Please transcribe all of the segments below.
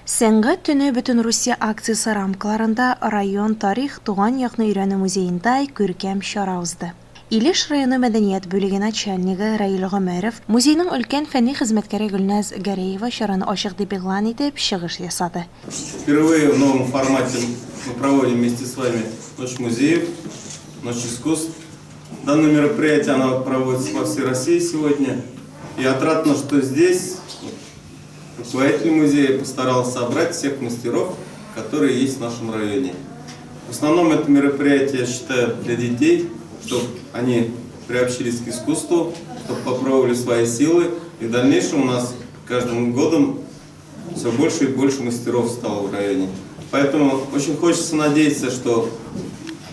Сәнгать төне Бөтен Русия акциясы рамкаларында район тарих туган якны өйрәнү музеенда күркәм чара узды. Илеш районы мәдәният бүлеге начальнигы Раил Гомәров музейның өлкән фәнни хезмәткәре Гөлназ Гәрәева чараны ачык дип игълан итеп чыгыш ясады. Впервые в новом формате мы проводим вместе с вами Ночь музеев, Ночь искусств. Данное мероприятие оно проводится по всей России сегодня. И отрадно, что здесь руководитель музея постарался собрать всех мастеров, которые есть в нашем районе. В основном это мероприятие, я считаю, для детей, чтобы они приобщились к искусству, чтобы попробовали свои силы. И в дальнейшем у нас каждым годом все больше и больше мастеров стало в районе. Поэтому очень хочется надеяться, что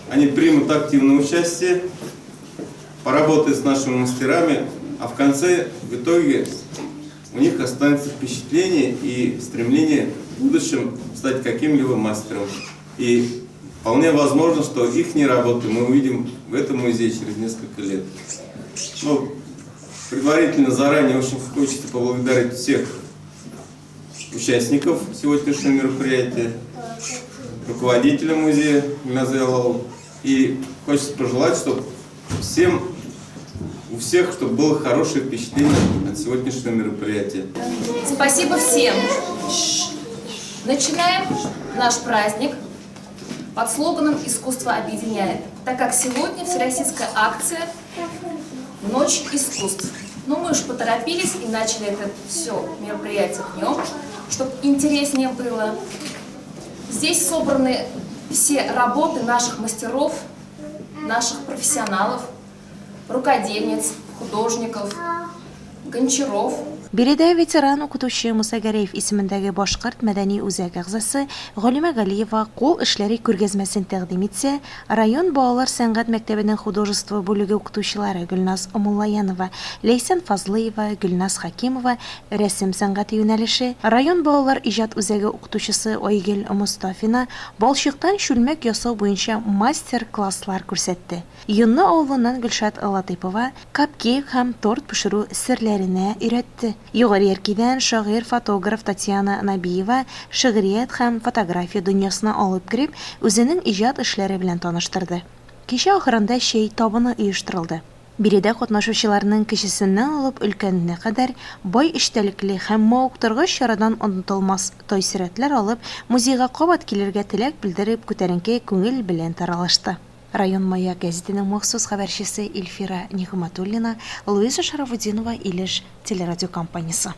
они примут активное участие, поработают с нашими мастерами, а в конце, в итоге, у них останется впечатление и стремление в будущем стать каким-либо мастером. И вполне возможно, что их работы мы увидим в этом музее через несколько лет. Но предварительно заранее очень хочется поблагодарить всех участников сегодняшнего мероприятия, руководителя музея Гульназы Алаловой. И хочется пожелать, чтобы у всех, чтобы было хорошее впечатление от сегодняшнего мероприятия. Спасибо всем. Начинаем наш праздник под слоганом «Искусство объединяет», так как сегодня всероссийская акция «Ночь искусств». Но мы уж поторопились и начали это все мероприятие днем, чтобы интереснее было. Здесь собраны все работы наших мастеров, наших профессионалов, рукодельниц, художников, гончаров. Биредә ветеран укытучы Муса Гәрәев исемендәге башкорт мәдәни үзәк әгъзасы Галимә Галиева кул эшләре күргәзмәсен тәкъдим итсә, район балалар сәнгать мәктәбенең художество бүлеге укытучылары Гөлназ Омуллаянова, Ләйсән Фазлыева, Гөлназ Хакимова, рәсем сәнгате юнәлеше, район балалар иҗат үзәге укытучысы Айгөл Мустафина балчыктан чүлмәк ясау буенча мастер-класслар күрсәтте. Юнны авылыннан Гөлшат Латыйпова капкейк һәм торт пешерү серләренә өйрәтте. Югары Яркидән шагыйрь-фотограф Татьяна Набиева шигърият һәм фотография дөньясына алып кирип, үзенең иҗат эшләре белән таныштырды. Кичә ахырында чәй табыны оештырылды. Биредә катнашучыларның кечесеннән алып өлкәненә кадәр бай эчтәлекле һәм мавыктыргыч чарадан онытылмас тәэсиратлар алып, музейга кабат килергә теләк белдереп, күтәренке күңел белән таралышты. Район Маяк гәзитенең махсус хәбәрчесе Эльфира Нигъмәтуллина, Луиза Шарафутдинова, Илеш телерадиокомпаниясе.